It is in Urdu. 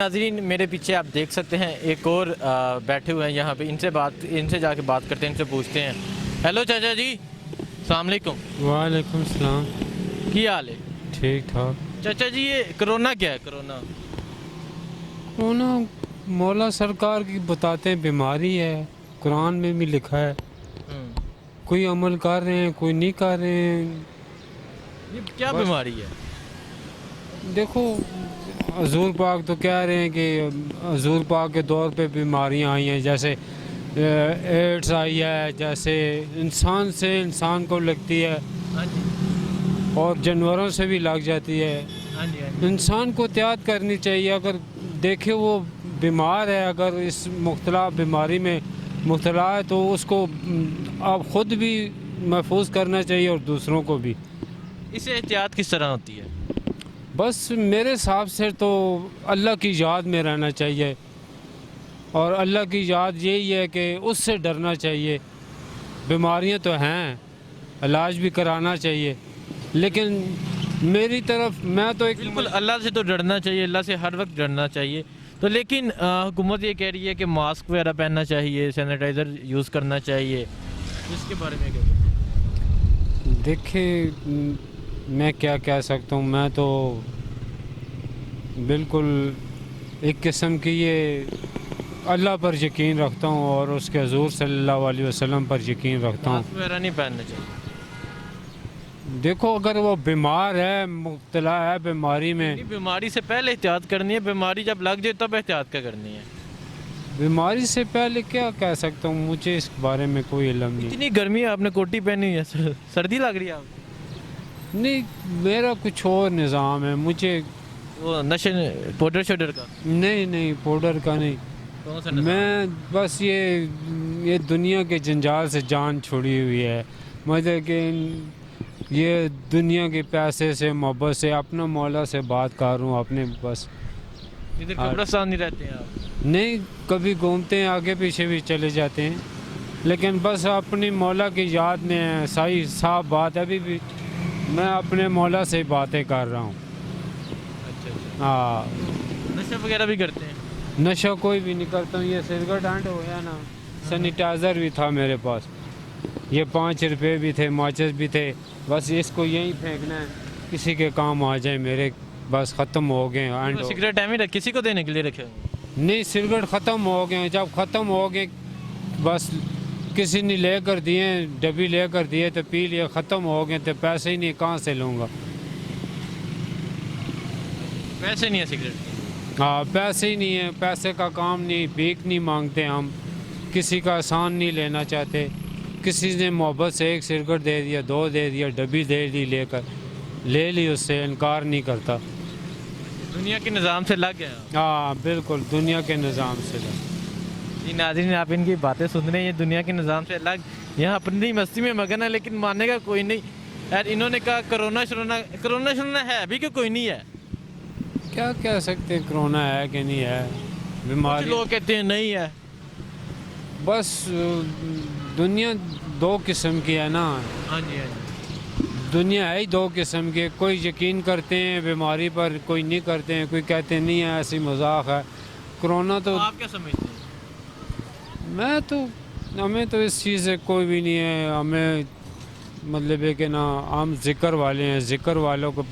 ناظرین میرے پیچھے آپ دیکھ سکتے ہیں ایک اور بیٹھے ہوئے ہیں یہاں پہ، ان سے جا کے بات کرتے ہیں، ان سے پوچھتے ہیں۔ ہیلو چاچا جی، السلام علیکم۔ وعلیکم السلام۔ کی حال ہے؟ ٹھیک ٹھاک۔ چاچا جی یہ کرونا کیا ہے؟ کرونا مولا سرکار کی بتاتے ہیں بیماری ہے، قرآن میں بھی لکھا ہے، کوئی عمل کر رہے ہیں کوئی نہیں کر رہے ہیں۔ یہ کیا بیماری ہے؟ دیکھو حضور پاک تو کہہ رہے ہیں کہ حضور پاک کے دور پہ بیماریاں آئی ہیں، جیسے ایڈس آئی ہے، جیسے انسان سے انسان کو لگتی ہے اور جانوروں سے بھی لگ جاتی ہے۔ انسان کو احتیاط کرنی چاہیے، اگر دیکھے وہ بیمار ہے، اگر اس مختلف بیماری میں مبتلا ہے تو اس کو آپ خود بھی محفوظ کرنا چاہیے اور دوسروں کو بھی۔ اسے احتیاط کس طرح ہوتی ہے؟ بس میرے حساب سے تو اللہ کی یاد میں رہنا چاہیے، اور اللہ کی یاد یہی ہے کہ اس سے ڈرنا چاہیے۔ بیماریاں تو ہیں، علاج بھی کرانا چاہیے، لیکن میری طرف میں تو بالکل اللہ سے تو ڈرنا چاہیے، اللہ سے ہر وقت ڈرنا چاہیے، تو لیکن حکومت یہ کہہ رہی ہے کہ ماسک وغیرہ پہننا چاہیے، سینیٹائزر یوز کرنا چاہیے، اس کے بارے میں کیا؟ دیکھیں میں کیا کہہ سکتا ہوں، میں تو بالکل ایک قسم کی یہ اللہ پر یقین رکھتا ہوں اور اس کے حضور صلی اللہ علیہ وسلم پر یقین رکھتا ہوں۔ ماسک وغیرہ نہیں پہننا چاہیے؟ دیکھو اگر وہ بیمار ہے، مبتلا ہے بیماری میں، بیماری سے پہلے احتیاط کرنی ہے، بیماری جب لگ جائے تب احتیاط کیا کرنی ہے؟ بیماری سے پہلے کیا کہہ سکتا ہوں، مجھے اس بارے میں کوئی علم نہیں۔ اتنی گرمی ہے، آپ نے کوٹی پہنی ہے، سردی لگ رہی ہے آپ کو؟ نہیں میرا کچھ اور نظام ہے، مجھے وہ نشے پاؤڈر شوڈر کا؟ نہیں پاؤڈر کا نہیں، کون سا نظام؟ میں بس یہ دنیا کے جنجال سے جان چھوڑی ہوئی ہے، مطلب کہ یہ دنیا کے پیسے سے محبت سے اپنا مولا سے بات کر رہا ہوں اپنے، بس ادھر قبرستان نہیں رہتے ہیں آپ؟ نہیں، کبھی گھومتے ہیں آگے پیچھے بھی چلے جاتے ہیں، لیکن بس اپنی مولا کی یاد میں صحیح صاف بات ہے، ابھی بھی میں اپنے مولا سے باتیں کر رہا ہوں۔ اچھا ہاں، نشہ وغیرہ بھی کرتے ہیں؟ نشہ کوئی بھی نہیں کرتا ہوں، یہ سگریٹ اینڈ ہو گیا نا، سینیٹائزر بھی تھا میرے پاس، یہ 5 روپے بھی تھے، ماچس بھی تھے، بس اس کو یہیں پھینکنا ہے، کسی کے کام آ جائے میرے، بس ختم ہو گئے اینڈ۔ سگریٹ ایم ہی کسی کو دینے کے لیے رکھے ہوئے؟ نہیں سگریٹ ختم ہو گئے، جب ختم ہو گئے بس کسی نے لے کر دیے، ڈبی لے کر دیے تو پی لیے، ختم ہو گئے تو پیسے ہی نہیں، کہاں سے لوں گا؟ پیسے نہیں ہے سگریٹ؟ ہاں پیسے ہی نہیں ہیں، پیسے کا کام نہیں، بھیک نہیں مانگتے ہم، کسی کا احسان نہیں لینا چاہتے، کسی نے محبت سے 1 سگریٹ دے دیا، 2 دے دیا، ڈبی دے دی، لے کر لے لی، اس سے انکار نہیں کرتا۔ دنیا کے نظام سے لگ گیا؟ ہاں بالکل دنیا کے نظام سے لگ۔ جی ناظرین آپ ان کی باتیں سن رہے ہیں، یہ دنیا کے نظام سے الگ، یہاں اپنی مستی میں مگن ہے لیکن ماننے کا کوئی نہیں۔ یار انہوں نے کہا کرونا شرونا ہے ابھی کہ کوئی نہیں ہے؟ کیا کہہ سکتے ہیں کرونا ہے کہ نہیں ہے، بیماری لوگ کہتے ہیں نہیں ہے۔ بس دنیا 2 قسم کی ہے نا، ہاں جی دنیا ہے ہی 2 قسم کی، کوئی یقین کرتے ہیں بیماری پر، کوئی نہیں کرتے ہیں، کوئی کہتے ہیں نہیں ہے ایسی مذاق ہے۔ کرونا تو آپ کیا سمجھتے ہیں؟ ہمیں تو اس چیز سے کوئی بھی نہیں ہے، ہمیں مطلب ہے کہ نا ہم ذکر والے ہیں، ذکر والوں کو